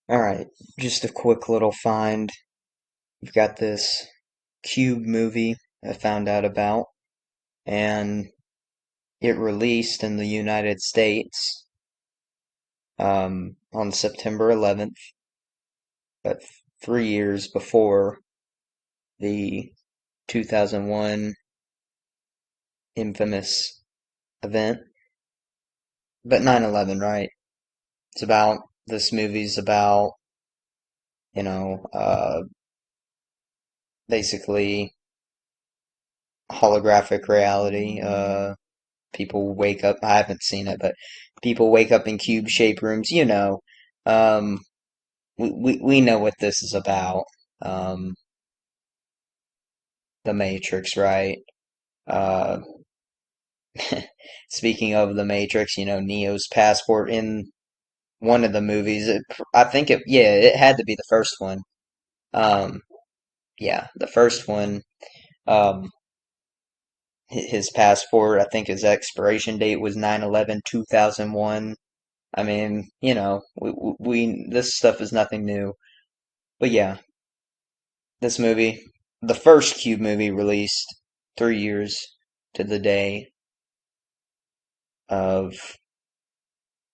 Alright, just a quick little find. We've got this Cube movie I found out about, and it released in the United States on September 11th, but 3 years before the 2001 infamous event. But 9/11, right? It's about, this movie's about, you know, uh, basically holographic reality. People wake up. I haven't seen it, but people wake up in cube-shaped rooms. Um, we know what this is about. Um, the Matrix, right? Uh, Speaking of the Matrix, Neo's passport in one of the movies. I think yeah, it had to be the first one. Um, yeah, the first one. Um, his passport, I think his expiration date was 9/11/2001. I mean, this stuff is nothing new. But yeah, this movie, the first Cube movie released 3 years to the day of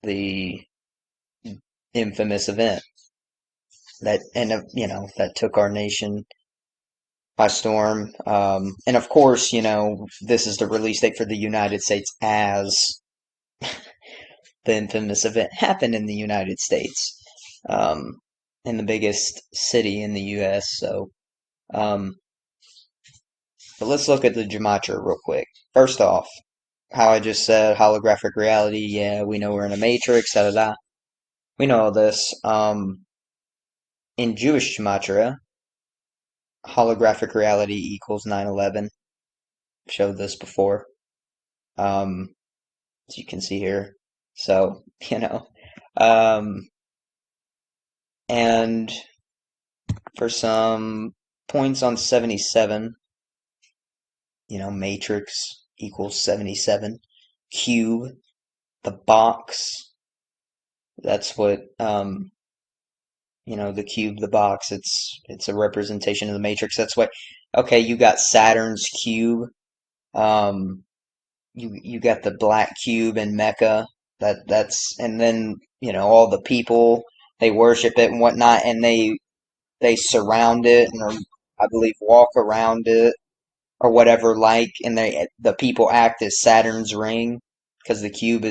the infamous event that took our nation by storm. And of course, this is the release date for the United States as the infamous event happened in the United States, um, in the biggest city in the U.S. Um, but let's look at the gematria real quick. First off, how I just said holographic reality. Yeah, we know we're in a matrix. Da da da. We know all this. In Jewish gematria, holographic reality equals 9/11. Showed this before. Um, as you can see here. So um, and for some points on 77, matrix equals 77. Cube, the box. That's what the cube, the box, it's a representation of the matrix. That's why, okay, you got Saturn's cube. Um, you got the black cube in Mecca. And then, all the people, they worship it and whatnot, and they surround it and, or I believe, walk around it or whatever, and the people act as Saturn's ring because the cube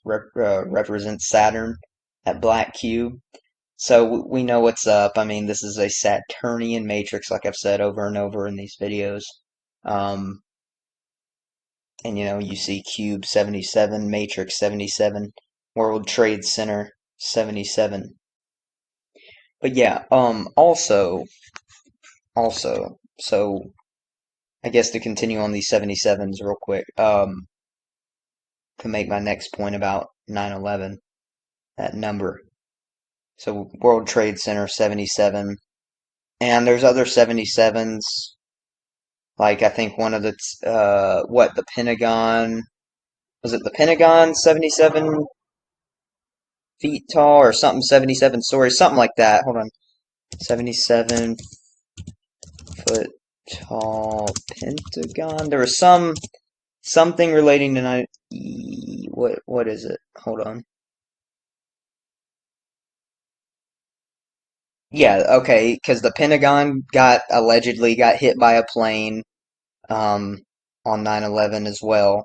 represents Saturn, that black cube. So we know what's up. I mean, this is a Saturnian matrix, like I've said over and over in these videos. Um, and you see Cube 77, Matrix 77, World Trade Center 77. But yeah, so I guess to continue on these 77s real quick, to make my next point about 9/11, that number. So World Trade Center 77, and there's other 77s. Like I think one of the the Pentagon, was it the Pentagon 77 feet tall or something, 77 stories, something like that. Hold on. 77-foot tall Pentagon. There was something relating to what is it? Hold on. Yeah, okay, because the Pentagon allegedly got hit by a plane um on 9/11 as well.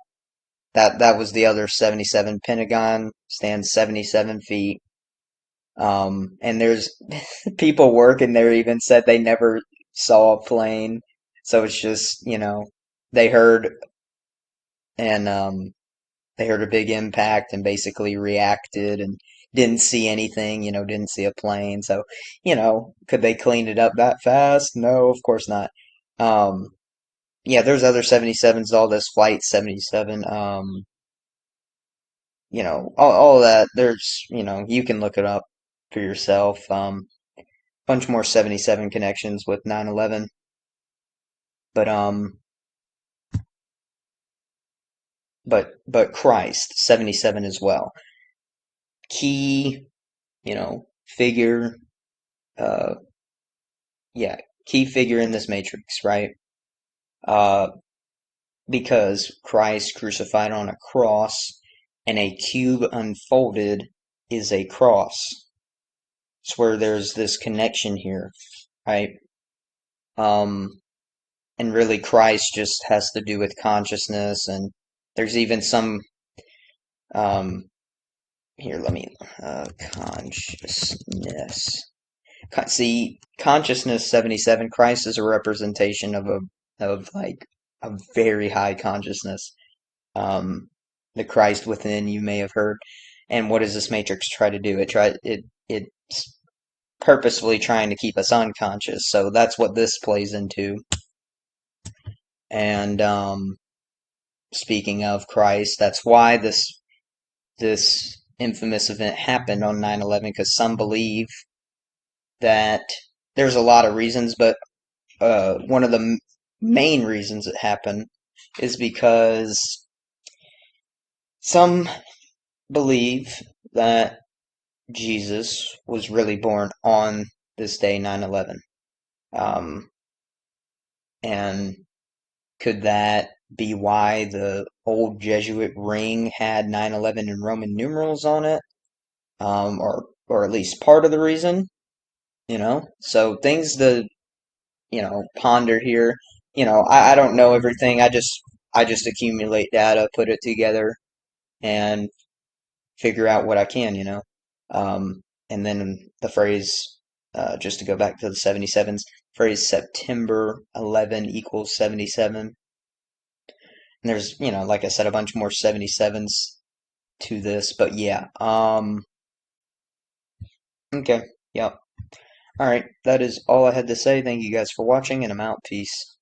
That was the other 77. Pentagon stands 77 feet. And there's people working there even said they never saw a plane. So it's just, they heard and they heard a big impact and basically reacted and didn't see anything, didn't see a plane. So, could they clean it up that fast? No, of course not. Um, yeah, there's other 77s, all this Flight 77, all of that. There's, you can look it up for yourself. Bunch more 77 connections with 9/11, but but Christ 77 as well. Key, figure. uh, yeah, key figure in this matrix, right? Uh, because Christ crucified on a cross and a cube unfolded is a cross. It's where there's this connection here, right? Um, and really Christ just has to do with consciousness, and there's even some um here, let me consciousness. See, consciousness 77, Christ is a representation of like a very high consciousness. Um, the Christ within, you may have heard. And what does this matrix try to do? It's purposefully trying to keep us unconscious. So that's what this plays into. And speaking of Christ, that's why this infamous event happened on 9/11, because some believe that there's a lot of reasons, but one of the main reasons it happened is because some believe that Jesus was really born on this day, 9/11. Um, and could that be why the old Jesuit ring had 9/11 in Roman numerals on it? Or at least part of the reason, you know? So things to, ponder here. I don't know everything. I just accumulate data, put it together, and figure out what I can. And then the phrase, just to go back to the 77s, phrase September 11 equals 77. And there's, like I said, a bunch more 77s to this, but yeah. Okay, yep. All right, that is all I had to say. Thank you guys for watching, and I'm out. Peace.